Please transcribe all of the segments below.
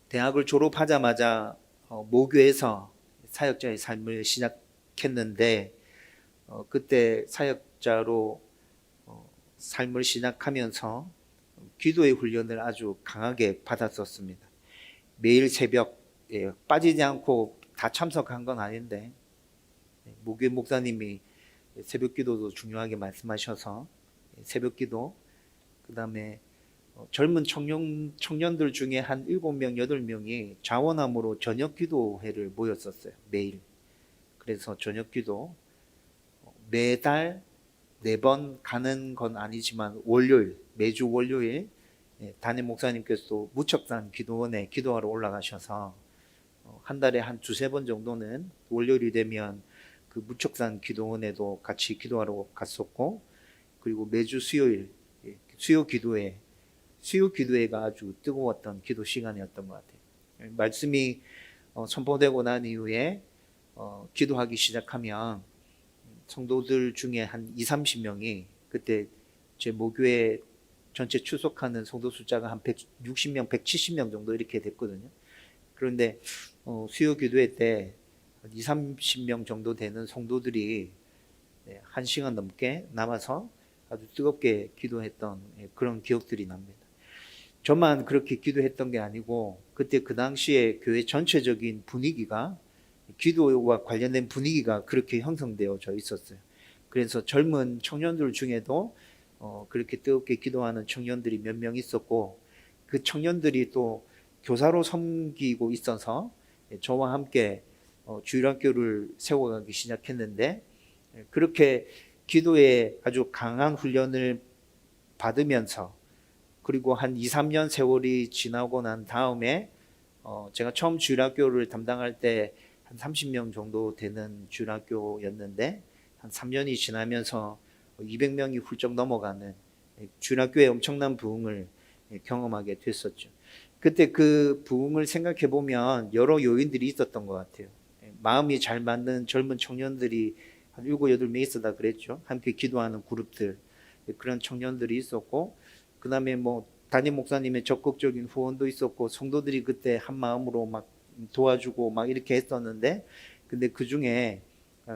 대학을 졸업하자마자 모교에서 사역자의 삶을 시작했는데 그때 사역자로 삶을 시작하면서 기도의 훈련을 아주 강하게 받았었습니다. 매일 새벽 빠지지 않고 다 참석한 건 아닌데 모교 목사님이 새벽 기도도 중요하게 말씀하셔서 새벽 기도, 그 다음에 젊은 청년들 중에 한 7명, 8명이 자원함으로 저녁 기도회를 모였었어요. 매일. 그래서 저녁 기도 매달 4번 가는 건 아니지만 매주 월요일 담임 목사님께서도 무척산 기도원에 기도하러 올라가셔서 한 달에 한 2-3번 정도는 월요일이 되면 그 무척산 기도원에도 같이 기도하러 갔었고, 그리고 매주 수요일 수요 기도회가 아주 뜨거웠던 기도 시간이었던 것 같아요. 말씀이 선포되고 난 이후에 기도하기 시작하면 성도들 중에 한 20-30명이, 그때 제 모교회 전체 출석하는 성도 숫자가 한 160명, 170명 정도 이렇게 됐거든요. 그런데 수요 기도회 때 20-30명 정도 되는 성도들이 1시간 넘게 남아서 아주 뜨겁게 기도했던 그런 기억들이 납니다. 저만 그렇게 기도했던 게 아니고 그때 그 당시에 교회 전체적인 분위기가, 기도와 관련된 분위기가 그렇게 형성되어져 있었어요. 그래서 젊은 청년들 중에도 그렇게 뜨겁게 기도하는 청년들이 몇 명 있었고, 그 청년들이 또 교사로 섬기고 있어서 저와 함께 주일학교를 세워가기 시작했는데, 그렇게 기도에 아주 강한 훈련을 받으면서, 그리고 한 2-3년 세월이 지나고 난 다음에 제가 처음 주일학교를 담당할 때 한 30명 정도 되는 주일학교였는데, 한 3년이 지나면서 200명이 훌쩍 넘어가는 주일학교의 엄청난 부흥을 경험하게 됐었죠. 그때 그 부흥을 생각해 보면 여러 요인들이 있었던 것 같아요. 마음이 잘 맞는 젊은 청년들이 한 7-8명 있었다 그랬죠. 함께 기도하는 그룹들, 그런 청년들이 있었고, 그 다음에 담임 목사님의 적극적인 후원도 있었고, 성도들이 그때 한 마음으로 막 도와주고 막 이렇게 했었는데, 근데 그 중에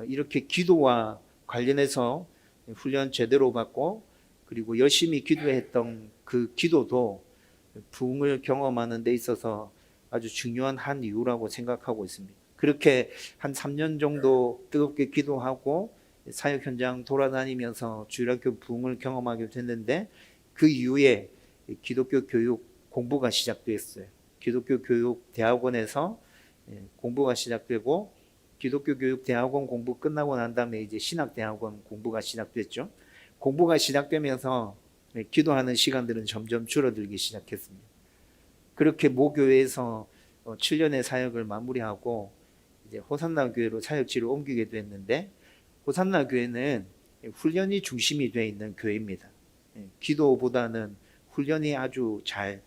이렇게 기도와 관련해서 훈련 제대로 받고 그리고 열심히 기도했던 그 기도도 부흥을 경험하는 데 있어서 아주 중요한 한 이유라고 생각하고 있습니다. 그렇게 한 3년 정도 뜨겁게 기도하고 사역 현장 돌아다니면서 주일학교 부흥을 경험하게 됐는데, 그 이후에 기독교 교육 공부가 시작됐어요. 기독교 교육 대학원에서 공부가 시작되고, 기독교 교육 대학원 공부 끝나고 난 다음에 이제 신학 대학원 공부가 시작됐죠. 공부가 시작되면서 기도하는 시간들은 점점 줄어들기 시작했습니다. 그렇게 모교회에서 7년의 사역을 마무리하고 이제 호산나 교회로 사역지를 옮기게 됐는데, 호산나 교회는 훈련이 중심이 되어 있는 교회입니다. 기도보다는 훈련이 아주 잘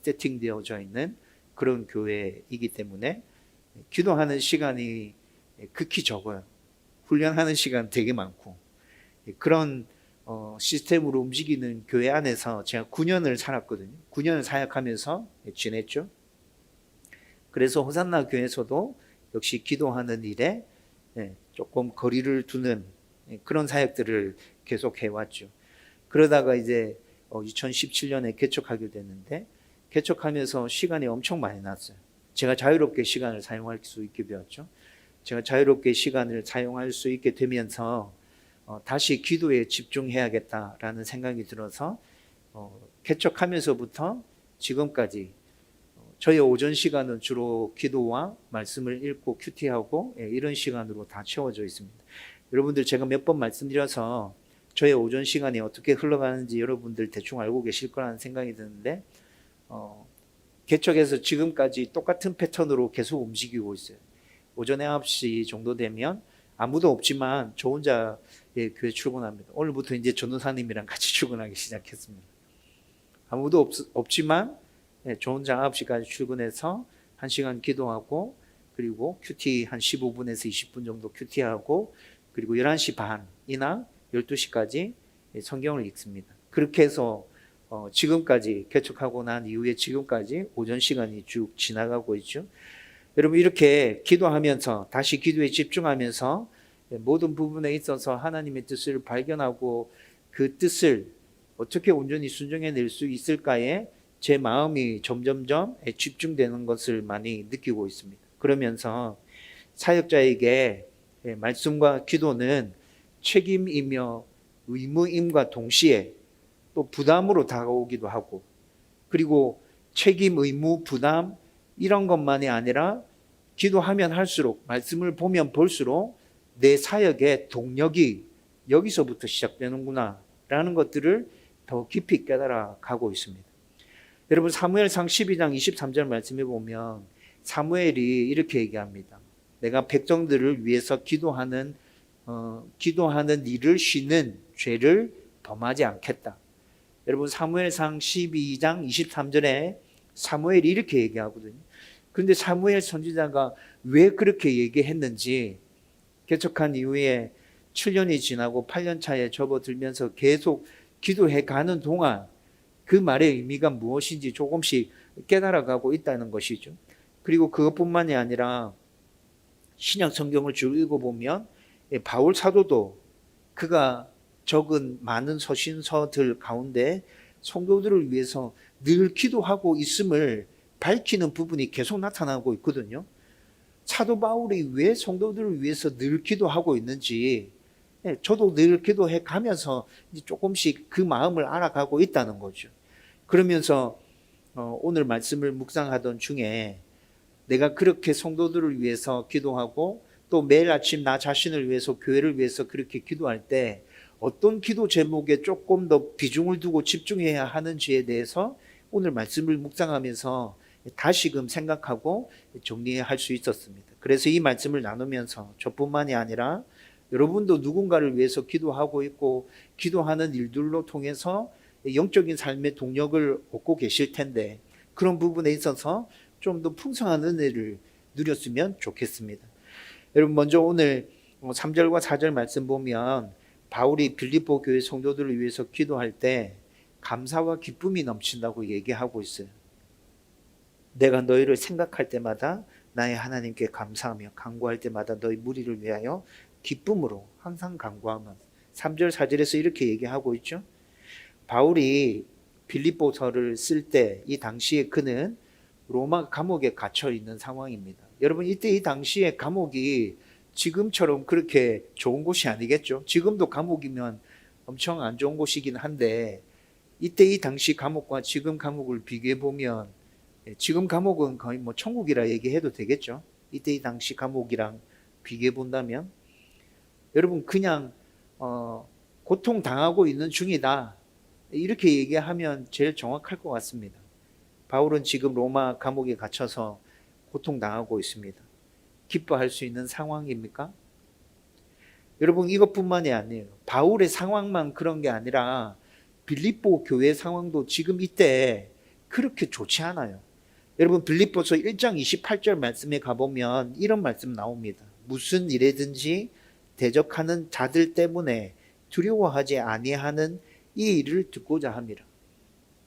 세팅되어져 있는 그런 교회이기 때문에 기도하는 시간이 극히 적어요. 훈련하는 시간 되게 많고, 그런 시스템으로 움직이는 교회 안에서 제가 9년을 살았거든요. 9년을 사역하면서 지냈죠. 그래서 호산나 교회에서도 역시 기도하는 일에 조금 거리를 두는 그런 사역들을 계속 해왔죠. 그러다가 이제 2017년에 개척하게 됐는데, 개척하면서 시간이 엄청 많이 났어요. 제가 자유롭게 시간을 사용할 수 있게 되었죠. 제가 자유롭게 시간을 사용할 수 있게 되면서 다시 기도에 집중해야겠다라는 생각이 들어서 개척하면서부터 지금까지 저희 오전 시간은 주로 기도와 말씀을 읽고 큐티하고 이런 시간으로 다 채워져 있습니다. 여러분들 제가 몇 번 말씀드려서 저의 오전 시간이 어떻게 흘러가는지 여러분들 대충 알고 계실 거라는 생각이 드는데, 개척해서 지금까지 똑같은 패턴으로 계속 움직이고 있어요. 오전에 9시 정도 되면 아무도 없지만 저 혼자 교회 출근합니다. 오늘부터 이제 전도사님이랑 같이 출근하기 시작했습니다. 아무도 없지만 저 혼자 9시까지 출근해서 1시간 기도하고, 그리고 큐티 한 15분에서 20분 정도 큐티하고, 그리고 11시 반이나 12시까지 성경을 읽습니다. 그렇게 해서 지금까지 개척하고 난 이후에 지금까지 오전 시간이 쭉 지나가고 있죠. 여러분 이렇게 기도하면서 다시 기도에 집중하면서 모든 부분에 있어서 하나님의 뜻을 발견하고 그 뜻을 어떻게 온전히 순종해낼 수 있을까에 제 마음이 점점점 집중되는 것을 많이 느끼고 있습니다. 그러면서 사역자에게 말씀과 기도는 책임이며 의무임과 동시에 또 부담으로 다가오기도 하고, 그리고 책임, 의무, 부담 이런 것만이 아니라 기도하면 할수록, 말씀을 보면 볼수록 내 사역의 동력이 여기서부터 시작되는구나 라는 것들을 더 깊이 깨달아 가고 있습니다. 여러분 사무엘상 12장 23절 말씀해 보면 사무엘이 이렇게 얘기합니다. 내가 백성들을 위해서 기도하는 일을 쉬는 죄를 범하지 않겠다. 여러분 사무엘상 12장 23절에 사무엘이 이렇게 얘기하거든요. 그런데 사무엘 선지자가 왜 그렇게 얘기했는지 개척한 이후에 7년이 지나고 8년 차에 접어들면서 계속 기도해 가는 동안 그 말의 의미가 무엇인지 조금씩 깨달아가고 있다는 것이죠. 그리고 그것뿐만이 아니라 신약 성경을 쭉 읽어보면 바울 사도도 그가 적은 많은 서신서들 가운데 성도들을 위해서 늘 기도하고 있음을 밝히는 부분이 계속 나타나고 있거든요. 사도 바울이 왜 성도들을 위해서 늘 기도하고 있는지 저도 늘 기도해 가면서 조금씩 그 마음을 알아가고 있다는 거죠. 그러면서 오늘 말씀을 묵상하던 중에 내가 그렇게 성도들을 위해서 기도하고 또 매일 아침 나 자신을 위해서 교회를 위해서 그렇게 기도할 때 어떤 기도 제목에 조금 더 비중을 두고 집중해야 하는지에 대해서 오늘 말씀을 묵상하면서 다시금 생각하고 정리할 수 있었습니다. 그래서 이 말씀을 나누면서 저뿐만이 아니라 여러분도 누군가를 위해서 기도하고 있고 기도하는 일들로 통해서 영적인 삶의 동력을 얻고 계실 텐데 그런 부분에 있어서 좀 더 풍성한 은혜를 누렸으면 좋겠습니다. 여러분 먼저 오늘 3절과 4절 말씀 보면 바울이 빌립보 교회 성도들을 위해서 기도할 때 감사와 기쁨이 넘친다고 얘기하고 있어요. 내가 너희를 생각할 때마다 나의 하나님께 감사하며 간구할 때마다 너희 무리를 위하여 기쁨으로 항상 간구하면 3절 4절에서 이렇게 얘기하고 있죠. 바울이 빌립보서를 쓸 때 이 당시에 그는 로마 감옥에 갇혀 있는 상황입니다. 여러분 이때 이 당시에 감옥이 지금처럼 그렇게 좋은 곳이 아니겠죠. 지금도 감옥이면 엄청 안 좋은 곳이긴 한데 이때 이 당시 감옥과 지금 감옥을 비교해 보면 지금 감옥은 거의 뭐 천국이라 얘기해도 되겠죠. 이때 이 당시 감옥이랑 비교해 본다면 여러분 그냥 고통당하고 있는 중이다 이렇게 얘기하면 제일 정확할 것 같습니다. 바울은 지금 로마 감옥에 갇혀서 고통당하고 있습니다. 기뻐할 수 있는 상황입니까? 여러분 이것뿐만이 아니에요. 바울의 상황만 그런 게 아니라 빌립보 교회 상황도 지금 이때 그렇게 좋지 않아요. 여러분 빌립보서 1장 28절 말씀에 가보면 이런 말씀 나옵니다. 무슨 일에든지 대적하는 자들 때문에 두려워하지 아니하는 이 일을 듣고자 함이라.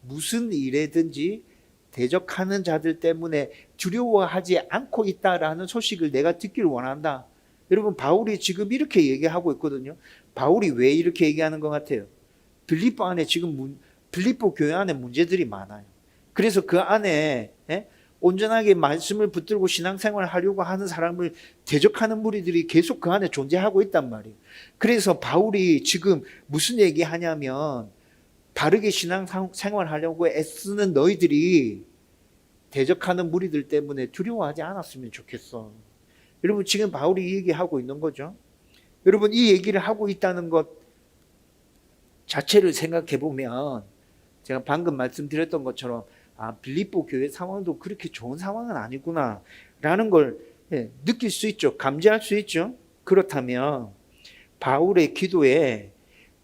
무슨 일에든지 대적하는 자들 때문에 두려워하지 않고 있다라는 소식을 내가 듣기를 원한다. 여러분 바울이 지금 이렇게 얘기하고 있거든요. 바울이 왜 이렇게 얘기하는 것 같아요? 빌립보 안에 지금 빌립보 교회 안에 문제들이 많아요. 그래서 그 안에 온전하게 말씀을 붙들고 신앙생활을 하려고 하는 사람을 대적하는 무리들이 계속 그 안에 존재하고 있단 말이에요. 그래서 바울이 지금 무슨 얘기하냐면 바르게 신앙생활을 하려고 애쓰는 너희들이 대적하는 무리들 때문에 두려워하지 않았으면 좋겠어. 여러분 지금 바울이 이 얘기하고 있는 거죠. 여러분 이 얘기를 하고 있다는 것 자체를 생각해 보면 제가 방금 말씀드렸던 것처럼 빌립보 교회 상황도 그렇게 좋은 상황은 아니구나 라는 걸 느낄 수 있죠. 감지할 수 있죠. 그렇다면 바울의 기도에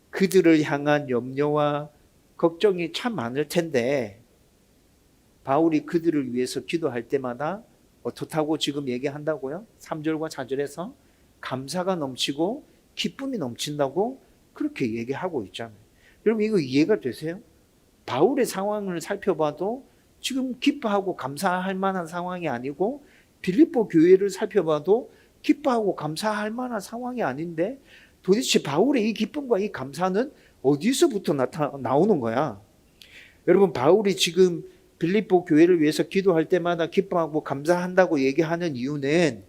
그들을 향한 염려와 걱정이 참 많을 텐데 바울이 그들을 위해서 기도할 때마다 어떻다고 지금 얘기한다고요? 3절과 4절에서 감사가 넘치고 기쁨이 넘친다고 그렇게 얘기하고 있잖아요. 여러분 이거 이해가 되세요? 바울의 상황을 살펴봐도 지금 기뻐하고 감사할 만한 상황이 아니고, 빌립보 교회를 살펴봐도 기뻐하고 감사할 만한 상황이 아닌데, 도대체 바울의 이 기쁨과 이 감사는 어디서부터 나오는 거야? 여러분, 바울이 지금 빌립보 교회를 위해서 기도할 때마다 기뻐하고 감사한다고 얘기하는 이유는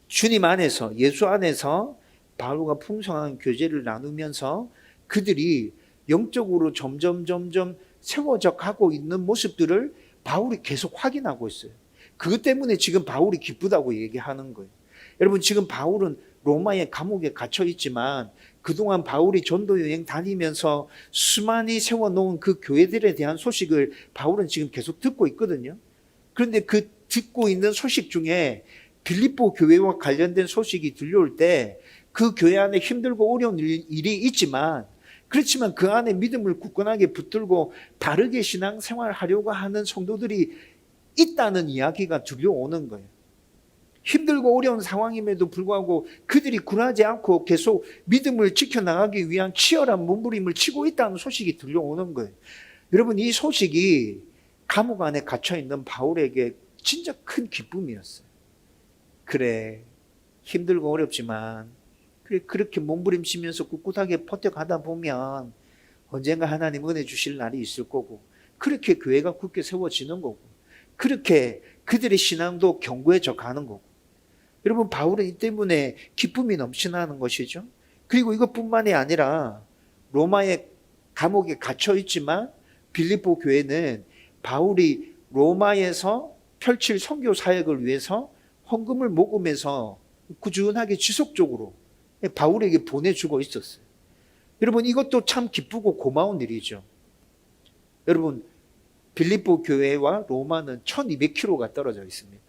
주님 안에서, 예수 안에서 바울과 풍성한 교제를 나누면서 그들이 영적으로 점점 세워져 가고 있는 모습들을 바울이 계속 확인하고 있어요. 그것 때문에 지금 바울이 기쁘다고 얘기하는 거예요. 여러분, 지금 바울은 로마의 감옥에 갇혀 있지만 그동안 바울이 전도 여행 다니면서 수많이 세워놓은 그 교회들에 대한 소식을 바울은 지금 계속 듣고 있거든요. 그런데 그 듣고 있는 소식 중에 빌립보 교회와 관련된 소식이 들려올 때 그 교회 안에 힘들고 어려운 일이 있지만, 그렇지만 그 안에 믿음을 굳건하게 붙들고 바르게 신앙생활을 하려고 하는 성도들이 있다는 이야기가 들려오는 거예요. 힘들고 어려운 상황임에도 불구하고 그들이 굴하지 않고 계속 믿음을 지켜나가기 위한 치열한 몸부림을 치고 있다는 소식이 들려오는 거예요. 여러분, 이 소식이 감옥 안에 갇혀있는 바울에게 진짜 큰 기쁨이었어요. 그래, 힘들고 어렵지만 그래, 그렇게 몸부림치면서 꿋꿋하게 버텨가다 보면 언젠가 하나님 은혜 주실 날이 있을 거고, 그렇게 교회가 굳게 세워지는 거고, 그렇게 그들의 신앙도 견고해져 가는 거고. 여러분, 바울은 이 때문에 기쁨이 넘쳐나는 것이죠. 그리고 이것뿐만이 아니라 로마의 감옥에 갇혀 있지만 빌립보 교회는 바울이 로마에서 펼칠 선교 사역을 위해서 헌금을 모금해서 꾸준하게 지속적으로 바울에게 보내주고 있었어요. 여러분, 이것도 참 기쁘고 고마운 일이죠. 여러분, 빌립보 교회와 로마는 1200km가 떨어져 있습니다.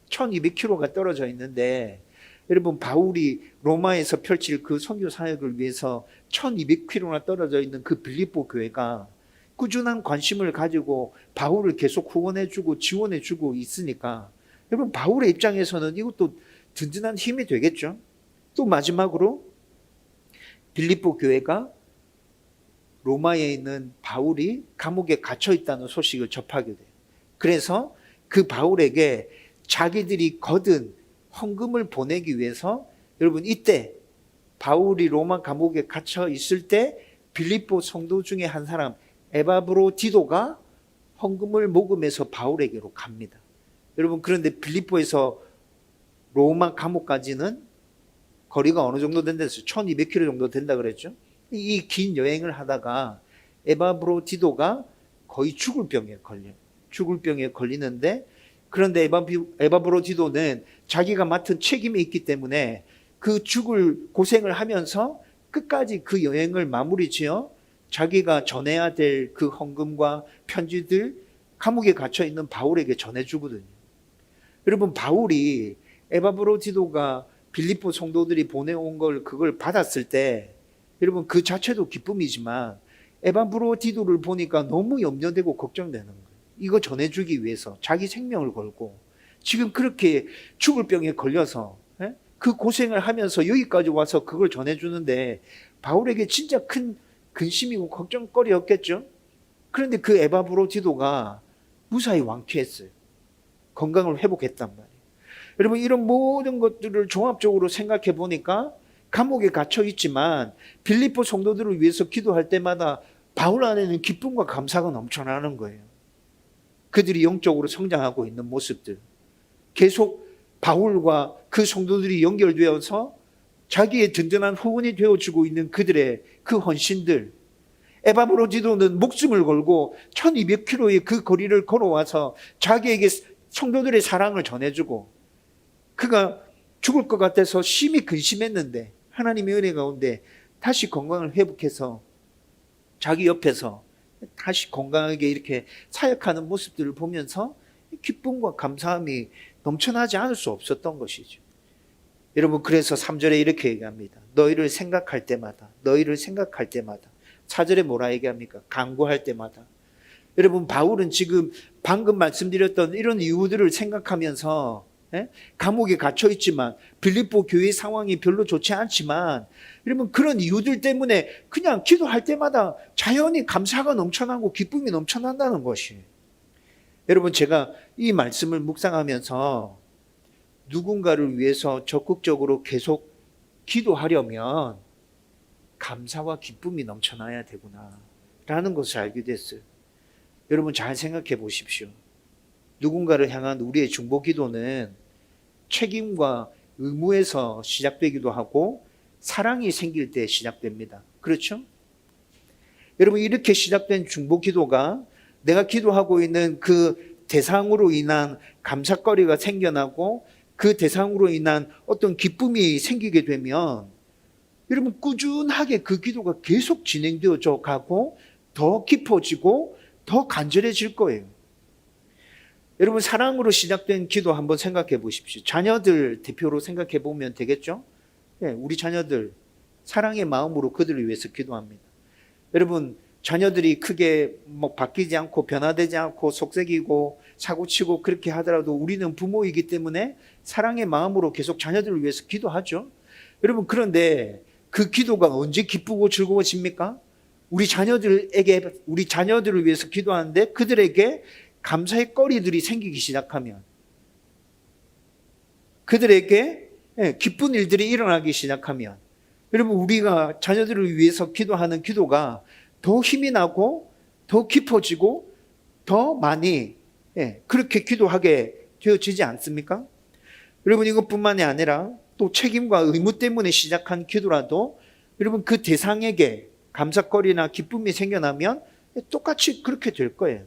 1200km가 떨어져 있는데, 여러분, 바울이 로마에서 펼칠 그 선교 사역을 위해서 1200km나 떨어져 있는 그 빌립보 교회가 꾸준한 관심을 가지고 바울을 계속 후원해주고 지원해주고 있으니까, 여러분, 바울의 입장에서는 이것도 든든한 힘이 되겠죠. 또 마지막으로 빌립보 교회가 로마에 있는 바울이 감옥에 갇혀 있다는 소식을 접하게 돼요. 그래서 그 바울에게 자기들이 거둔 헌금을 보내기 위해서, 여러분, 이때 바울이 로마 감옥에 갇혀 있을 때 빌립보 성도 중에 한 사람 에바브로디도가 헌금을 모금해서 바울에게로 갑니다. 여러분, 그런데 빌립보에서 로마 감옥까지는 거리가 어느 정도 된다 했어요? 1200km 정도 된다 그랬죠. 이 긴 여행을 하다가 에바브로디도가 거의 죽을 병에 걸리는데, 그런데 에바브로디도는 자기가 맡은 책임이 있기 때문에 그 죽을 고생을 하면서 끝까지 그 여행을 마무리 지어 자기가 전해야 될 그 헌금과 편지들 감옥에 갇혀 있는 바울에게 전해주거든요. 여러분, 바울이 에바브로디도가 빌립보 성도들이 보내온 그걸 받았을 때, 여러분, 그 자체도 기쁨이지만 에바브로디도를 보니까 너무 염려되고 걱정되는 거예요. 이거 전해주기 위해서 자기 생명을 걸고 지금 그렇게 죽을 병에 걸려서 그 고생을 하면서 여기까지 와서 그걸 전해주는데 바울에게 진짜 큰 근심이고 걱정거리였겠죠. 그런데 그 에바브로디도가 무사히 완쾌했어요. 건강을 회복했단 말이에요. 여러분, 이런 모든 것들을 종합적으로 생각해 보니까 감옥에 갇혀 있지만 빌립보 성도들을 위해서 기도할 때마다 바울 안에는 기쁨과 감사가 넘쳐나는 거예요. 그들이 영적으로 성장하고 있는 모습들, 계속 바울과 그 성도들이 연결되어서 자기의 든든한 후원이 되어주고 있는 그들의 그 헌신들, 에바브로디도는 목숨을 걸고 1200km의 그 거리를 걸어와서 자기에게 성도들의 사랑을 전해주고, 그가 죽을 것 같아서 심히 근심했는데 하나님의 은혜 가운데 다시 건강을 회복해서 자기 옆에서 다시 건강하게 이렇게 사역하는 모습들을 보면서 기쁨과 감사함이 넘쳐나지 않을 수 없었던 것이죠. 여러분, 그래서 3절에 이렇게 얘기합니다. 너희를 생각할 때마다, 너희를 생각할 때마다. 4절에 뭐라 얘기합니까? 간구할 때마다. 여러분, 바울은 지금 방금 말씀드렸던 이런 이유들을 생각하면서 예? 감옥에 갇혀 있지만 빌립보 교회 상황이 별로 좋지 않지만 여러분 그런 이유들 때문에 그냥 기도할 때마다 자연히 감사가 넘쳐나고 기쁨이 넘쳐난다는 것이. 여러분 제가 이 말씀을 묵상하면서 누군가를 위해서 적극적으로 계속 기도하려면 감사와 기쁨이 넘쳐나야 되구나 라는 것을 알게 됐어요. 여러분 잘 생각해 보십시오. 누군가를 향한 우리의 중보 기도는 책임과 의무에서 시작되기도 하고 사랑이 생길 때 시작됩니다. 그렇죠? 여러분 이렇게 시작된 중보 기도가 내가 기도하고 있는 그 대상으로 인한 감사거리가 생겨나고 그 대상으로 인한 어떤 기쁨이 생기게 되면 여러분 꾸준하게 그 기도가 계속 진행되어져 가고 더 깊어지고 더 간절해질 거예요. 여러분 사랑으로 시작된 기도 한번 생각해 보십시오. 자녀들 대표로 생각해 보면 되겠죠? 네, 우리 자녀들 사랑의 마음으로 그들을 위해서 기도합니다. 여러분 자녀들이 크게 바뀌지 않고 변화되지 않고 속색이고 사고치고 그렇게 하더라도 우리는 부모이기 때문에 사랑의 마음으로 계속 자녀들을 위해서 기도하죠. 여러분 그런데 그 기도가 언제 기쁘고 즐거워집니까? 우리 자녀들을 위해서 기도하는데 그들에게 감사의 거리들이 생기기 시작하면, 그들에게 기쁜 일들이 일어나기 시작하면, 여러분 우리가 자녀들을 위해서 기도하는 기도가 더 힘이 나고 더 깊어지고 더 많이 그렇게 기도하게 되어지지 않습니까? 여러분 이것뿐만이 아니라 또 책임과 의무 때문에 시작한 기도라도 여러분 그 대상에게 감사거리나 기쁨이 생겨나면 똑같이 그렇게 될 거예요.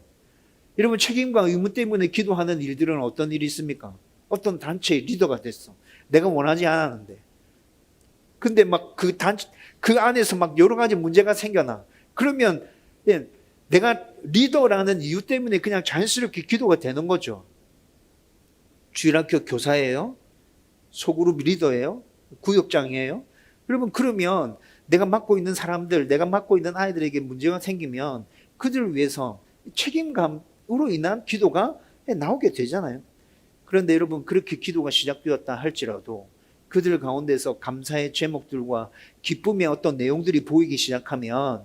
여러분 책임과 의무 때문에 기도하는 일들은 어떤 일이 있습니까? 어떤 단체의 리더가 됐어. 내가 원하지 않았는데. 근데 막 그 안에서 막 여러 가지 문제가 생겨나. 그러면 내가 리더라는 이유 때문에 그냥 자연스럽게 기도가 되는 거죠. 주일학교 교사예요? 소그룹 리더예요? 구역장이에요? 여러분 그러면 내가 맡고 있는 사람들, 내가 맡고 있는 아이들에게 문제가 생기면 그들을 위해서 책임감으로 인한 기도가 나오게 되잖아요. 그런데 여러분 그렇게 기도가 시작되었다 할지라도 그들 가운데서 감사의 제목들과 기쁨의 어떤 내용들이 보이기 시작하면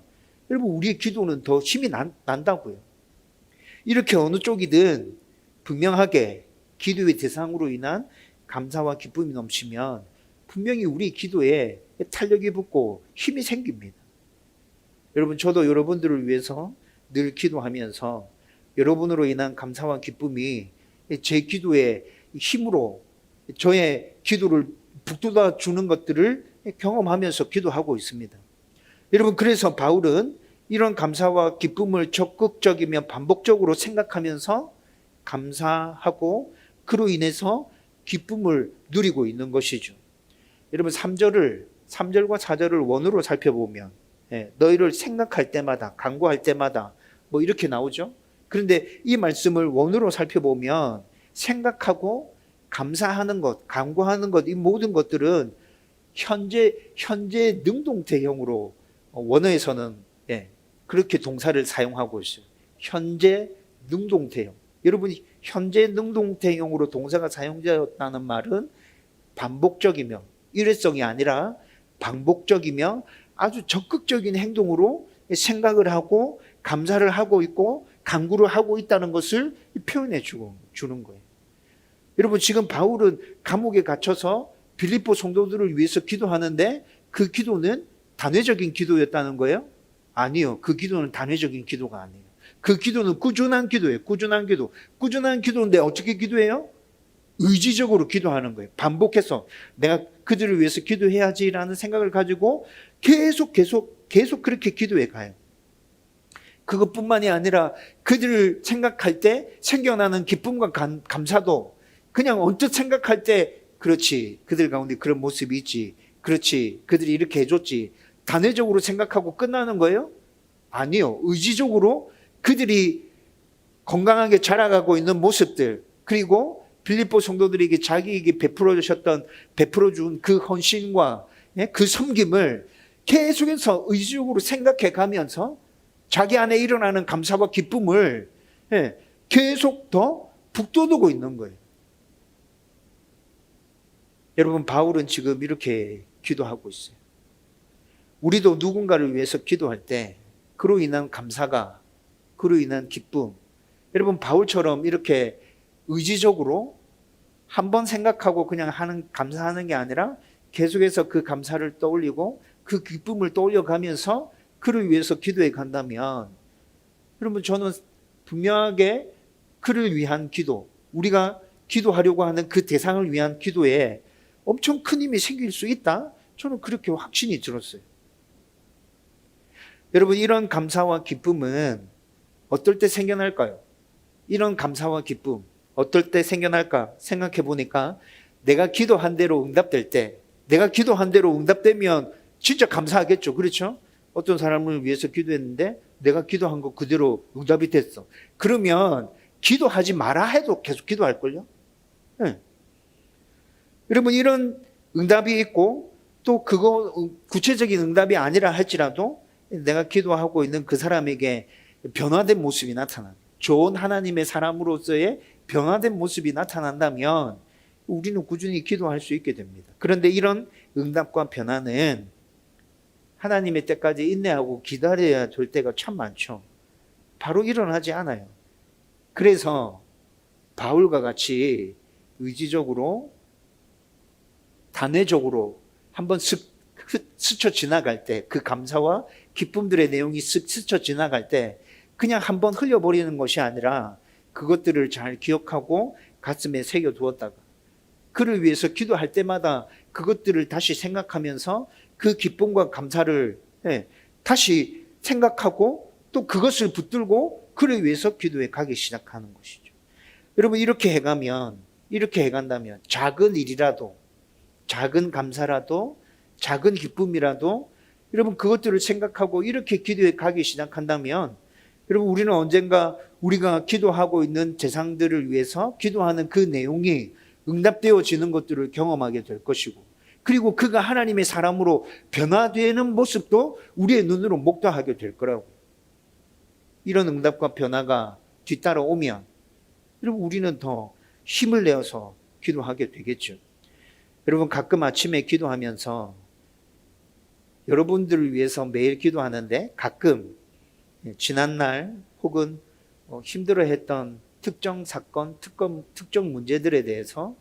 여러분 우리의 기도는 더 힘이 난다고요. 이렇게 어느 쪽이든 분명하게 기도의 대상으로 인한 감사와 기쁨이 넘치면 분명히 우리 기도에 탄력이 붙고 힘이 생깁니다. 여러분 저도 여러분들을 위해서 늘 기도하면서 여러분으로 인한 감사와 기쁨이 제 기도의 힘으로 저의 기도를 북돋아 주는 것들을 경험하면서 기도하고 있습니다. 여러분 그래서 바울은 이런 감사와 기쁨을 적극적이며 반복적으로 생각하면서 감사하고 그로 인해서 기쁨을 누리고 있는 것이죠. 여러분 3절과 4절을 원으로 살펴보면 너희를 생각할 때마다 간구할 때마다 뭐 이렇게 나오죠. 그런데 이 말씀을 원으로 살펴보면 생각하고 감사하는 것, 간구하는 것, 이 모든 것들은 현재 능동태형으로 원어에서는 그렇게 동사를 사용하고 있어요. 현재 능동태형. 여러분이 현재 능동태형으로 동사가 사용되었다는 말은 반복적이며 일회성이 아니라 반복적이며 아주 적극적인 행동으로 생각을 하고 감사를 하고 있고 간구를 하고 있다는 것을 표현해 주는 거예요. 여러분 지금 바울은 감옥에 갇혀서 빌립보 성도들을 위해서 기도하는데 그 기도는 단회적인 기도였다는 거예요? 아니요. 그 기도는 단회적인 기도가 아니에요. 그 기도는 꾸준한 기도예요. 꾸준한 기도인데 어떻게 기도해요? 의지적으로 기도하는 거예요. 반복해서 내가 그들을 위해서 기도해야지라는 생각을 가지고 계속 그렇게 기도해 가요. 그것뿐만이 아니라 그들을 생각할 때 생겨나는 기쁨과 감사도 그냥 언뜻 생각할 때 그렇지 그들 가운데 그런 모습이 있지 그렇지 그들이 이렇게 해줬지 단회적으로 생각하고 끝나는 거예요? 아니요. 의지적으로 그들이 건강하게 자라가고 있는 모습들 그리고 빌립보 성도들에게 자기에게 베풀어 준 그 헌신과 그 섬김을 계속해서 의지적으로 생각해 가면서 자기 안에 일어나는 감사와 기쁨을 계속 더 북돋우고 있는 거예요. 여러분, 바울은 지금 이렇게 기도하고 있어요. 우리도 누군가를 위해서 기도할 때 그로 인한 감사가, 그로 인한 기쁨, 여러분 바울처럼 이렇게 의지적으로 한번 생각하고 그냥 감사하는 게 아니라 계속해서 그 감사를 떠올리고 그 기쁨을 떠올려가면서 그를 위해서 기도해 간다면, 여러분 저는 분명하게 그를 위한 기도, 우리가 기도하려고 하는 그 대상을 위한 기도에 엄청 큰 힘이 생길 수 있다, 저는 그렇게 확신이 들었어요. 여러분, 이런 감사와 기쁨은 어떨 때 생겨날까요? 이런 감사와 기쁨 어떨 때 생겨날까 생각해 보니까, 내가 기도한 대로 응답될 때, 내가 기도한 대로 응답되면 진짜 감사하겠죠. 그렇죠? 어떤 사람을 위해서 기도했는데 내가 기도한 거 그대로 응답이 됐어. 그러면 기도하지 마라 해도 계속 기도할걸요? 네. 여러분, 이런 응답이 있고, 또 그거 구체적인 응답이 아니라 할지라도 내가 기도하고 있는 그 사람에게 변화된 모습이 나타나, 좋은 하나님의 사람으로서의 변화된 모습이 나타난다면 우리는 꾸준히 기도할 수 있게 됩니다. 그런데 이런 응답과 변화는 하나님의 때까지 인내하고 기다려야 될 때가 참 많죠. 바로 일어나지 않아요. 그래서 바울과 같이 의지적으로, 단회적으로 한번 스쳐 지나갈 때, 그 감사와 기쁨들의 내용이 스쳐 지나갈 때 그냥 한번 흘려버리는 것이 아니라 그것들을 잘 기억하고 가슴에 새겨두었다가 그를 위해서 기도할 때마다 그것들을 다시 생각하면서 그 기쁨과 감사를 다시 생각하고 또 그것을 붙들고 그를 위해서 기도해 가기 시작하는 것이죠. 여러분, 이렇게 해간다면 작은 일이라도, 작은 감사라도, 작은 기쁨이라도, 여러분 그것들을 생각하고 이렇게 기도해 가기 시작한다면, 여러분 우리는 언젠가 우리가 기도하고 있는 대상들을 위해서 기도하는 그 내용이 응답되어지는 것들을 경험하게 될 것이고, 그리고 그가 하나님의 사람으로 변화되는 모습도 우리의 눈으로 목도하게 될 거라고. 이런 응답과 변화가 뒤따라오면 여러분 우리는 더 힘을 내어서 기도하게 되겠죠. 여러분, 가끔 아침에 기도하면서 여러분들을 위해서 매일 기도하는데 가끔 지난날 혹은 힘들어했던 특정 사건, 특정 문제들에 대해서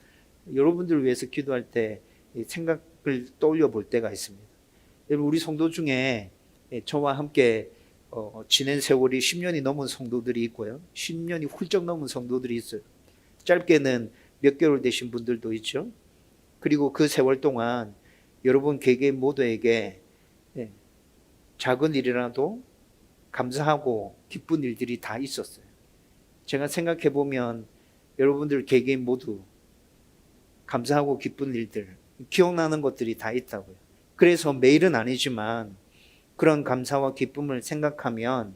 여러분들을 위해서 기도할 때 생각을 떠올려 볼 때가 있습니다. 여러분, 우리 성도 중에 저와 함께 지낸 세월이 10년이 넘은 성도들이 있고요, 10년이 훌쩍 넘은 성도들이 있어요. 짧게는 몇 개월 되신 분들도 있죠. 그리고 그 세월 동안 여러분 개개인 모두에게 작은 일이라도 감사하고 기쁜 일들이 다 있었어요. 제가 생각해 보면 여러분들 개개인 모두 감사하고 기쁜 일들, 기억나는 것들이 다 있다고요. 그래서 매일은 아니지만 그런 감사와 기쁨을 생각하면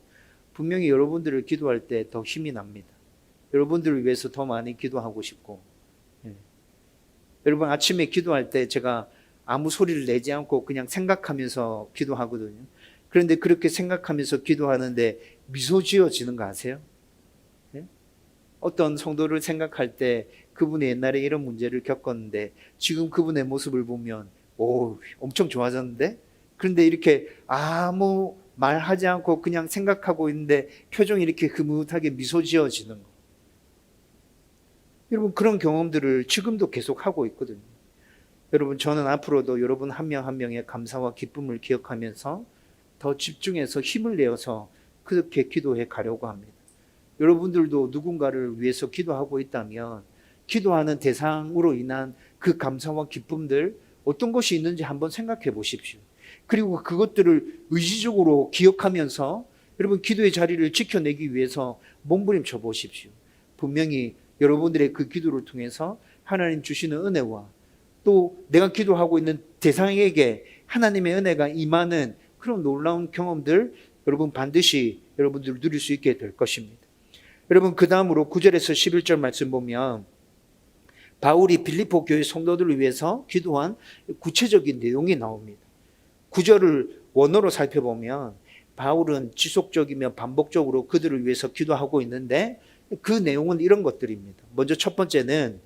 분명히 여러분들을 기도할 때 더 힘이 납니다. 여러분들을 위해서 더 많이 기도하고 싶고, 여러분 아침에 기도할 때 제가 아무 소리를 내지 않고 그냥 생각하면서 기도하거든요. 그런데 그렇게 생각하면서 기도하는데 미소 지어지는 거 아세요? 어떤 성도를 생각할 때 그분이 옛날에 이런 문제를 겪었는데 지금 그분의 모습을 보면 엄청 좋아졌는데, 그런데 이렇게 아무 말하지 않고 그냥 생각하고 있는데 표정이 이렇게 흐뭇하게 미소 지어지는 거. 여러분, 그런 경험들을 지금도 계속 하고 있거든요. 여러분, 저는 앞으로도 여러분 한 명 한 명의 감사와 기쁨을 기억하면서 더 집중해서 힘을 내어서 그렇게 기도해 가려고 합니다. 여러분들도 누군가를 위해서 기도하고 있다면 기도하는 대상으로 인한 그 감사와 기쁨들 어떤 것이 있는지 한번 생각해 보십시오. 그리고 그것들을 의지적으로 기억하면서 여러분 기도의 자리를 지켜내기 위해서 몸부림쳐 보십시오. 분명히 여러분들의 그 기도를 통해서 하나님 주시는 은혜와 또 내가 기도하고 있는 대상에게 하나님의 은혜가 임하는 그런 놀라운 경험들 여러분 반드시 여러분들 누릴 수 있게 될 것입니다. 여러분, 그 다음으로 9절에서 11절 말씀 보면 바울이 빌립보 교회 성도들을 위해서 기도한 구체적인 내용이 나옵니다. 9절을 원어로 살펴보면 바울은 지속적이며 반복적으로 그들을 위해서 기도하고 있는데 그 내용은 이런 것들입니다. 먼저 첫 번째는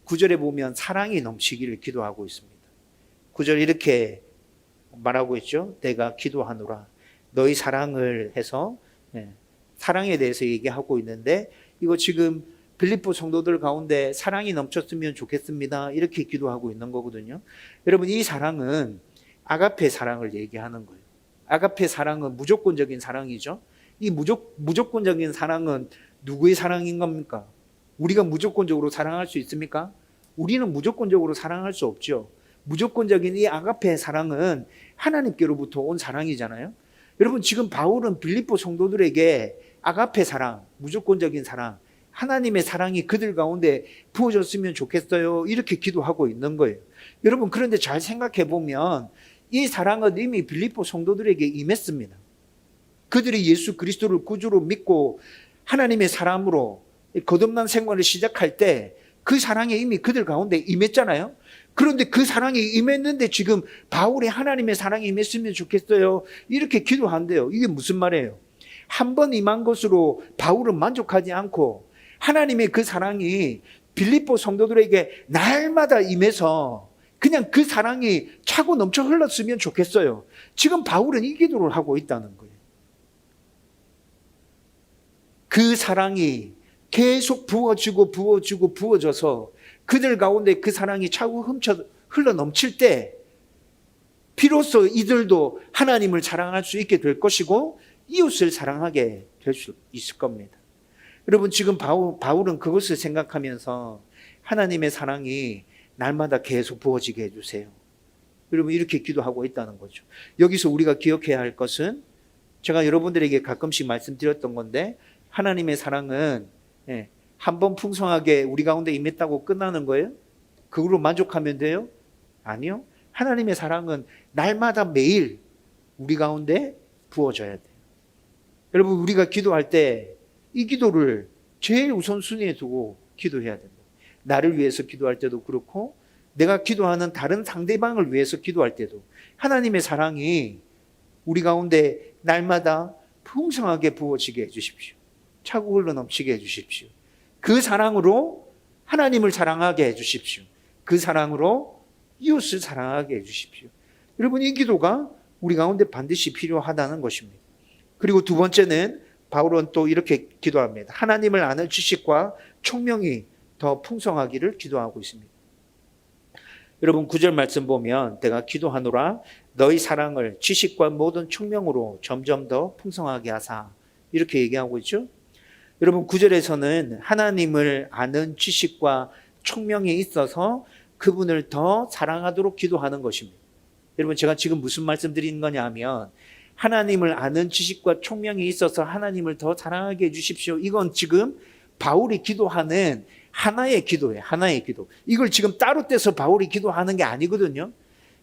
9절에 보면 사랑이 넘치기를 기도하고 있습니다. 9절 이렇게 말하고 있죠. 내가 기도하노라. 너희 사랑을 해서 사랑에 대해서 얘기하고 있는데 이거 지금 빌립보 성도들 가운데 사랑이 넘쳤으면 좋겠습니다. 이렇게 기도하고 있는 거거든요. 여러분 이 사랑은 아가페 사랑을 얘기하는 거예요. 아가페 사랑은 무조건적인 사랑이죠. 이 무조건적인 사랑은 누구의 사랑인 겁니까? 우리가 무조건적으로 사랑할 수 있습니까? 우리는 무조건적으로 사랑할 수 없죠. 무조건적인 이 아가페 사랑은 하나님께로부터 온 사랑이잖아요. 여러분 지금 바울은 빌립보 성도들에게 아가페 사랑, 무조건적인 사랑, 하나님의 사랑이 그들 가운데 부어졌으면 좋겠어요. 이렇게 기도하고 있는 거예요. 여러분 그런데 잘 생각해 보면 이 사랑은 이미 빌립보 성도들에게 임했습니다. 그들이 예수 그리스도를 구주로 믿고 하나님의 사람으로 거듭난 생활을 시작할 때 그 사랑이 이미 그들 가운데 임했잖아요. 그런데 그 사랑이 임했는데 지금 바울이 하나님의 사랑이 임했으면 좋겠어요. 이렇게 기도한대요. 이게 무슨 말이에요? 한 번 임한 것으로 바울은 만족하지 않고 하나님의 그 사랑이 빌립보 성도들에게 날마다 임해서 그냥 그 사랑이 차고 넘쳐 흘렀으면 좋겠어요. 지금 바울은 이 기도를 하고 있다는 거예요. 그 사랑이 계속 부어져서 그들 가운데 그 사랑이 차고 흘러 넘칠 때 비로소 이들도 하나님을 사랑할 수 있게 될 것이고 이웃을 사랑하게 될 수 있을 겁니다. 여러분 지금 바울은 그것을 생각하면서 하나님의 사랑이 날마다 계속 부어지게 해주세요. 여러분 이렇게 기도하고 있다는 거죠. 여기서 우리가 기억해야 할 것은 제가 여러분들에게 가끔씩 말씀드렸던 건데 하나님의 사랑은 한번 풍성하게 우리 가운데 임했다고 끝나는 거예요? 그걸로 만족하면 돼요? 아니요. 하나님의 사랑은 날마다 매일 우리 가운데 부어져야 돼요. 여러분 우리가 기도할 때 이 기도를 제일 우선순위에 두고 기도해야 됩니다. 나를 위해서 기도할 때도 그렇고 내가 기도하는 다른 상대방을 위해서 기도할 때도 하나님의 사랑이 우리 가운데 날마다 풍성하게 부어지게 해주십시오. 차고 흘러 넘치게 해주십시오. 그 사랑으로 하나님을 사랑하게 해주십시오. 그 사랑으로 이웃을 사랑하게 해주십시오. 여러분 이 기도가 우리 가운데 반드시 필요하다는 것입니다. 그리고 두 번째는 바울은 또 이렇게 기도합니다. 하나님을 아는 지식과 총명이 더 풍성하기를 기도하고 있습니다. 여러분 9절 말씀 보면 내가 기도하노라 너희 사랑을 지식과 모든 총명으로 점점 더 풍성하게 하사 이렇게 얘기하고 있죠. 여러분 9절에서는 하나님을 아는 지식과 총명이 있어서 그분을 더 사랑하도록 기도하는 것입니다. 여러분 제가 지금 무슨 말씀 드리는 거냐 하면 하나님을 아는 지식과 총명이 있어서 하나님을 더 사랑하게 해주십시오. 이건 지금 바울이 기도하는 하나의 기도예요. 하나의 기도. 이걸 지금 따로 떼서 바울이 기도하는 게 아니거든요.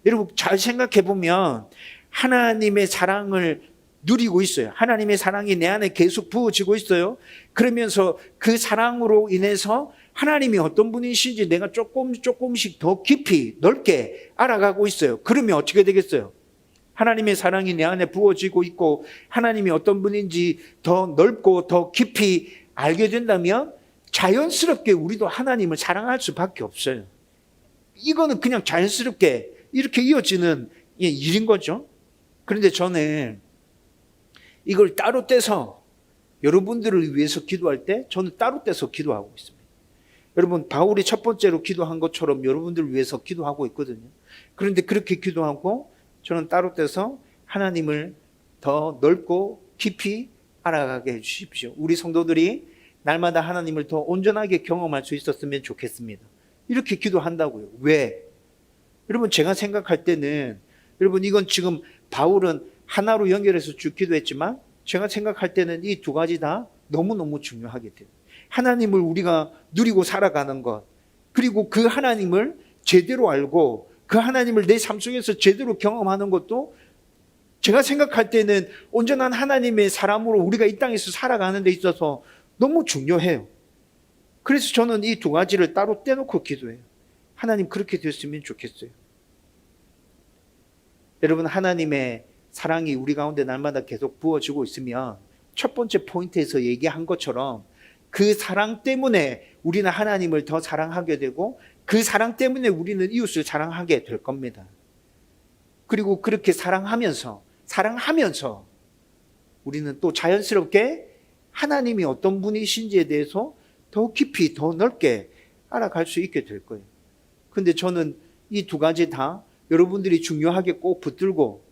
여러분 잘 생각해 보면 하나님의 사랑을 누리고 있어요. 하나님의 사랑이 내 안에 계속 부어지고 있어요. 그러면서 그 사랑으로 인해서 하나님이 어떤 분이신지 내가 조금씩 더 깊이 넓게 알아가고 있어요. 그러면 어떻게 되겠어요? 하나님의 사랑이 내 안에 부어지고 있고 하나님이 어떤 분인지 더 넓고 더 깊이 알게 된다면 자연스럽게 우리도 하나님을 사랑할 수밖에 없어요. 이거는 그냥 자연스럽게 이렇게 이어지는 일인 거죠. 그런데 저는 이걸 따로 떼서 여러분들을 위해서 기도할 때 저는 따로 떼서 기도하고 있습니다. 여러분 바울이 첫 번째로 기도한 것처럼 여러분들을 위해서 기도하고 있거든요. 그런데 그렇게 기도하고 저는 따로 떼서 하나님을 더 넓고 깊이 알아가게 해주십시오. 우리 성도들이 날마다 하나님을 더 온전하게 경험할 수 있었으면 좋겠습니다. 이렇게 기도한다고요. 왜? 여러분 제가 생각할 때는 여러분 이건 지금 바울은 하나로 연결해서 쭉 기도했지만 제가 생각할 때는 이 두 가지 다 너무너무 중요하게 돼요. 하나님을 우리가 누리고 살아가는 것 그리고 그 하나님을 제대로 알고 그 하나님을 내 삶 속에서 제대로 경험하는 것도 제가 생각할 때는 온전한 하나님의 사람으로 우리가 이 땅에서 살아가는 데 있어서 너무 중요해요. 그래서 저는 이 두 가지를 따로 떼놓고 기도해요. 하나님 그렇게 됐으면 좋겠어요. 여러분 하나님의 사랑이 우리 가운데 날마다 계속 부어지고 있으면 첫 번째 포인트에서 얘기한 것처럼 그 사랑 때문에 우리는 하나님을 더 사랑하게 되고 그 사랑 때문에 우리는 이웃을 사랑하게 될 겁니다. 그리고 그렇게 사랑하면서 우리는 또 자연스럽게 하나님이 어떤 분이신지에 대해서 더 깊이 더 넓게 알아갈 수 있게 될 거예요. 근데 저는 이 두 가지 다 여러분들이 중요하게 꼭 붙들고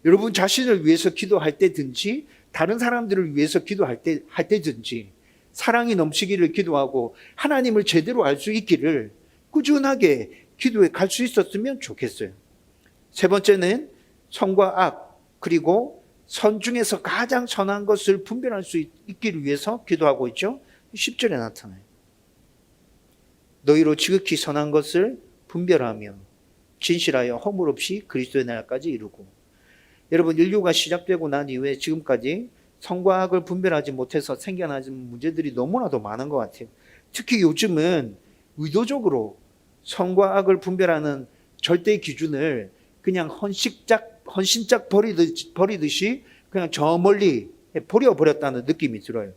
여러분 자신을 위해서 기도할 때든지 다른 사람들을 위해서 기도할 때든지 사랑이 넘치기를 기도하고 하나님을 제대로 알 수 있기를 꾸준하게 기도해 갈 수 있었으면 좋겠어요. 세 번째는 선과 악, 그리고 선 중에서 가장 선한 것을 분별할 수 있기를 위해서 기도하고 있죠. 10절에 나타나요. 너희로 지극히 선한 것을 분별하며 진실하여 허물 없이 그리스도의 날까지 이루고. 여러분, 인류가 시작되고 난 이후에 지금까지 선과 악을 분별하지 못해서 생겨나는 문제들이 너무나도 많은 것 같아요. 특히 요즘은 의도적으로 선과 악을 분별하는 절대 기준을 그냥 헌신짝 버리듯이 그냥 저 멀리 버려버렸다는 느낌이 들어요.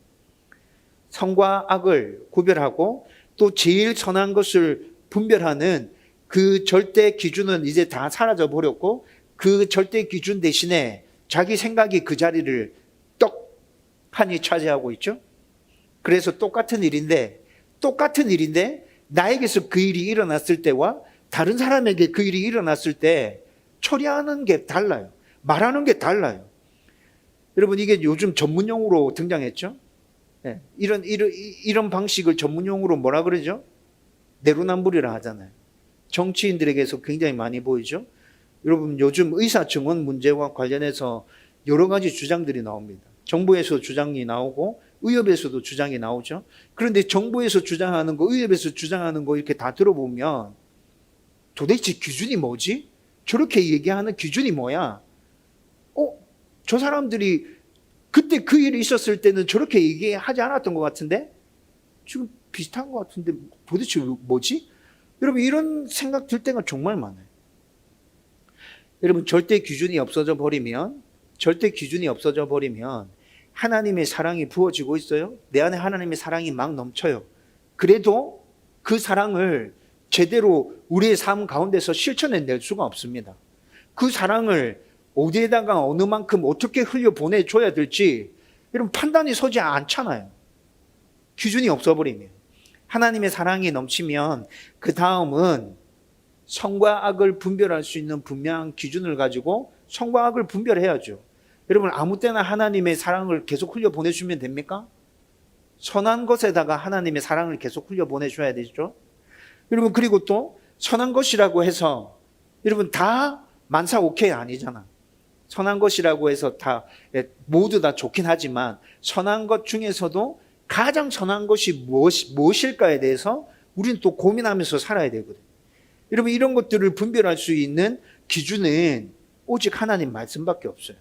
선과 악을 구별하고 또 제일 선한 것을 분별하는 그 절대 기준은 이제 다 사라져 버렸고 그 절대 기준 대신에 자기 생각이 그 자리를 떡하니 차지하고 있죠. 그래서 똑같은 일인데 나에게서 그 일이 일어났을 때와 다른 사람에게 그 일이 일어났을 때 처리하는 게 달라요. 말하는 게 달라요. 여러분, 이게 요즘 전문용어로 등장했죠. 네, 이런 방식을 전문용어로 뭐라 그러죠? 내로남불이라 하잖아요. 정치인들에게서 굉장히 많이 보이죠. 여러분, 요즘 의사 증언 문제와 관련해서 여러 가지 주장들이 나옵니다. 정부에서 주장이 나오고 의협에서도 주장이 나오죠. 그런데 정부에서 주장하는 거, 의협에서 주장하는 거 이렇게 다 들어보면 도대체 기준이 뭐지? 저렇게 얘기하는 기준이 뭐야? 저 사람들이 그때 그 일이 있었을 때는 저렇게 얘기하지 않았던 것 같은데? 지금 비슷한 것 같은데 도대체 뭐지? 여러분, 이런 생각 들 때가 정말 많아요. 여러분, 절대 기준이 없어져 버리면 하나님의 사랑이 부어지고 있어요. 내 안에 하나님의 사랑이 막 넘쳐요. 그래도 그 사랑을 제대로 우리의 삶 가운데서 실천해낼 수가 없습니다. 그 사랑을 어디에다가 어느 만큼 어떻게 흘려보내줘야 될지 이런 판단이 서지 않잖아요. 기준이 없어버리면. 하나님의 사랑이 넘치면 그 다음은 선과 악을 분별할 수 있는 분명한 기준을 가지고 선과 악을 분별해야죠. 여러분, 아무 때나 하나님의 사랑을 계속 흘려보내주면 됩니까? 선한 것에다가 하나님의 사랑을 계속 흘려보내줘야 되죠. 여러분, 그리고 또 선한 것이라고 해서 여러분 다 만사 오케이 아니잖아. 선한 것이라고 해서 다 모두 다 좋긴 하지만 선한 것 중에서도 가장 선한 것이 무엇일까에 대해서 우리는 또 고민하면서 살아야 되거든요. 여러분, 이런 것들을 분별할 수 있는 기준은 오직 하나님 말씀밖에 없어요.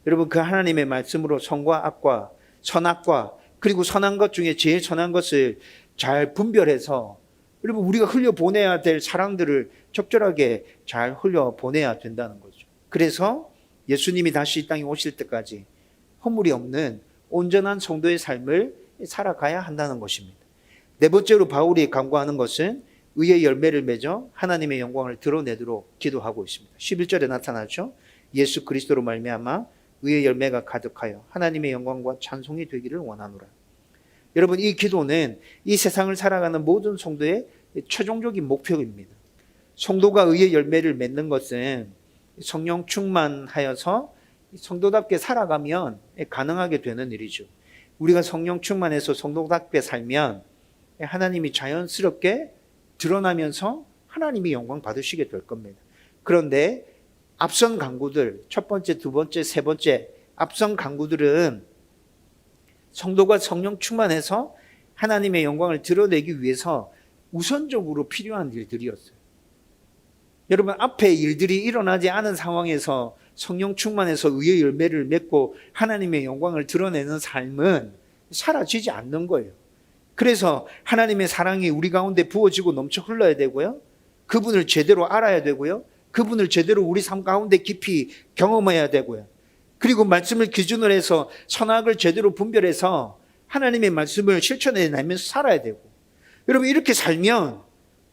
여러분, 그 하나님의 말씀으로 선과 악과 선악과 그리고 선한 것 중에 제일 선한 것을 잘 분별해서 여러분, 우리가 흘려보내야 될 사랑들을 적절하게 잘 흘려보내야 된다는 거죠. 그래서 예수님이 다시 이 땅에 오실 때까지 허물이 없는 온전한 성도의 삶을 살아가야 한다는 것입니다. 네 번째로 바울이 강구하는 것은 의의 열매를 맺어 하나님의 영광을 드러내도록 기도하고 있습니다. 11절에 나타나죠. 예수 그리스도로 말미암아 의의 열매가 가득하여 하나님의 영광과 찬송이 되기를 원하노라. 여러분, 이 기도는 이 세상을 살아가는 모든 성도의 최종적인 목표입니다. 성도가 의의 열매를 맺는 것은 성령 충만하여서 성도답게 살아가면 가능하게 되는 일이죠. 우리가 성령 충만해서 성도답게 살면 하나님이 자연스럽게 드러나면서 하나님이 영광 받으시게 될 겁니다. 그런데 앞선 강구들, 첫 번째, 두 번째, 세 번째 앞선 강구들은 성도가 성령 충만해서 하나님의 영광을 드러내기 위해서 우선적으로 필요한 일들이었어요. 여러분, 앞에 일들이 일어나지 않은 상황에서 성령 충만해서 의의 열매를 맺고 하나님의 영광을 드러내는 삶은 사라지지 않는 거예요. 그래서 하나님의 사랑이 우리 가운데 부어지고 넘쳐 흘러야 되고요. 그분을 제대로 알아야 되고요. 그분을 제대로 우리 삶 가운데 깊이 경험해야 되고요. 그리고 말씀을 기준으로 해서 선악을 제대로 분별해서 하나님의 말씀을 실천해내면서 살아야 되고. 여러분, 이렇게 살면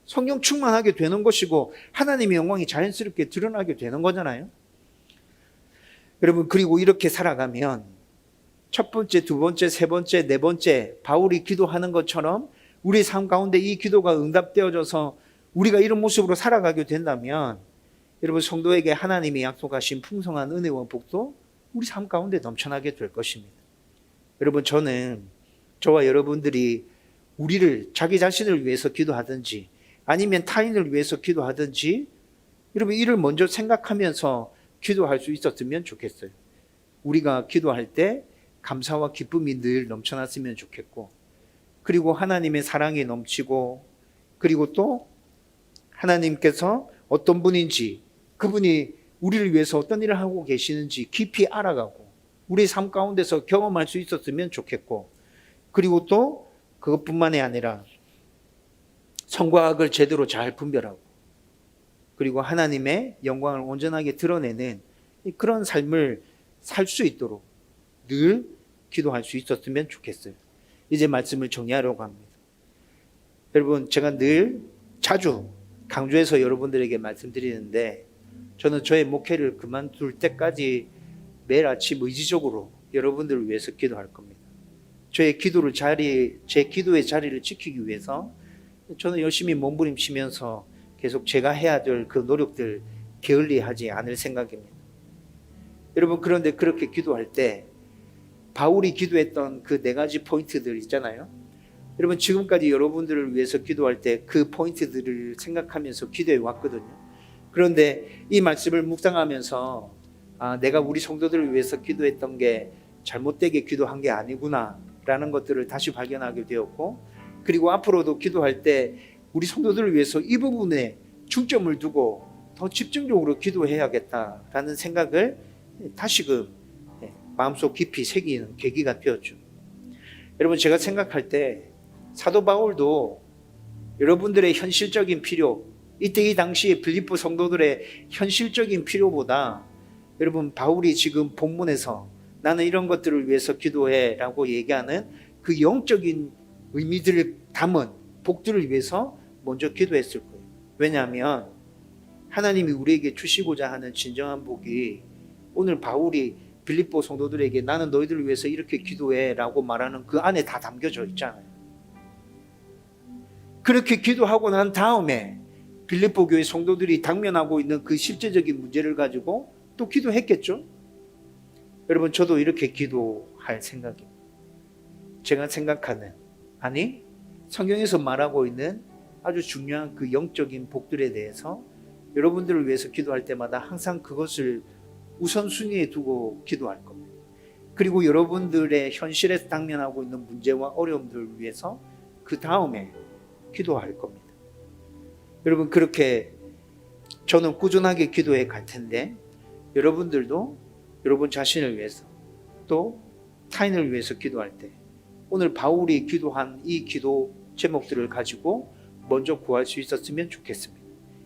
성령 충만하게 되는 것이고 하나님의 영광이 자연스럽게 드러나게 되는 거잖아요. 여러분, 그리고 이렇게 살아가면 첫 번째, 두 번째, 세 번째, 네 번째 바울이 기도하는 것처럼 우리 삶 가운데 이 기도가 응답되어져서 우리가 이런 모습으로 살아가게 된다면 여러분, 성도에게 하나님이 약속하신 풍성한 은혜와 복도 우리 삶 가운데 넘쳐나게 될 것입니다. 여러분, 저는 저와 여러분들이 우리를 자기 자신을 위해서 기도하든지 아니면 타인을 위해서 기도하든지 여러분 이를 먼저 생각하면서 기도할 수 있었으면 좋겠어요. 우리가 기도할 때 감사와 기쁨이 늘 넘쳐났으면 좋겠고, 그리고 하나님의 사랑이 넘치고, 그리고 또 하나님께서 어떤 분인지, 그분이 우리를 위해서 어떤 일을 하고 계시는지 깊이 알아가고 우리 삶 가운데서 경험할 수 있었으면 좋겠고, 그리고 또 그것뿐만이 아니라 선과 악을 제대로 잘 분별하고, 그리고 하나님의 영광을 온전하게 드러내는 그런 삶을 살 수 있도록 늘 기도할 수 있었으면 좋겠어요. 이제 말씀을 정리하려고 합니다. 여러분, 제가 늘 자주 강조해서 여러분들에게 말씀드리는데, 저는 저의 목회를 그만둘 때까지 매일 아침 의지적으로 여러분들을 위해서 기도할 겁니다. 제 기도의 자리를 지키기 위해서 저는 열심히 몸부림치면서 계속 제가 해야 될 그 노력들 게을리하지 않을 생각입니다. 여러분, 그런데 그렇게 기도할 때 바울이 기도했던 그 네 가지 포인트들 있잖아요. 여러분, 지금까지 여러분들을 위해서 기도할 때 그 포인트들을 생각하면서 기도해 왔거든요. 그런데 이 말씀을 묵상하면서 내가 우리 성도들을 위해서 기도했던 게 잘못되게 기도한 게 아니구나 라는 것들을 다시 발견하게 되었고, 그리고 앞으로도 기도할 때 우리 성도들을 위해서 이 부분에 중점을 두고 더 집중적으로 기도해야겠다라는 생각을 다시금 마음속 깊이 새기는 계기가 되었죠. 여러분, 제가 생각할 때 사도 바울도 여러분들의 현실적인 필요, 이때 이 당시에 빌립보 성도들의 현실적인 필요보다 여러분, 바울이 지금 본문에서 나는 이런 것들을 위해서 기도해 라고 얘기하는 그 영적인 의미들을 담은 복들을 위해서 먼저 기도했을 거예요. 왜냐하면 하나님이 우리에게 주시고자 하는 진정한 복이 오늘 바울이 빌립보 성도들에게 나는 너희들을 위해서 이렇게 기도해 라고 말하는 그 안에 다 담겨져 있잖아요. 그렇게 기도하고 난 다음에 빌립보 교회 성도들이 당면하고 있는 그 실제적인 문제를 가지고 또 기도했겠죠. 여러분, 저도 이렇게 기도할 생각입니다. 제가 생각하는, 아니 성경에서 말하고 있는 아주 중요한 그 영적인 복들에 대해서 여러분들을 위해서 기도할 때마다 항상 그것을 우선순위에 두고 기도할 겁니다. 그리고 여러분들의 현실에서 당면하고 있는 문제와 어려움들을 위해서 그 다음에 기도할 겁니다. 여러분, 그렇게 저는 꾸준하게 기도해 갈 텐데 여러분들도 여러분 자신을 위해서 또 타인을 위해서 기도할 때 오늘 바울이 기도한 이 기도 제목들을 가지고 먼저 구할 수 있었으면 좋겠습니다.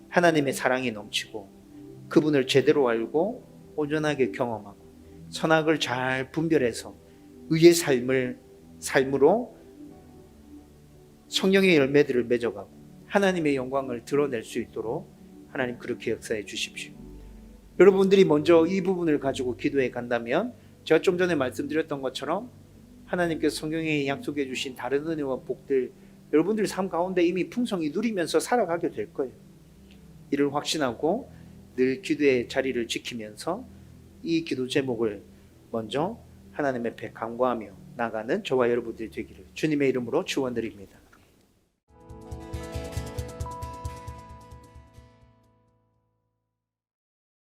하나님의 사랑이 넘치고 그분을 제대로 알고 온전하게 경험하고 선악을 잘 분별해서 의의 삶으로 성령의 열매들을 맺어가고 하나님의 영광을 드러낼 수 있도록 하나님 그렇게 역사해 주십시오. 여러분들이 먼저 이 부분을 가지고 기도해 간다면 제가 좀 전에 말씀드렸던 것처럼 하나님께서 성경에 약속해 주신 다른 은혜와 복들 여러분들 삶 가운데 이미 풍성히 누리면서 살아가게 될 거예요. 이를 확신하고 늘 기도의 자리를 지키면서 이 기도 제목을 먼저 하나님 앞에 간구하며 나가는 저와 여러분들이 되기를 주님의 이름으로 축원드립니다.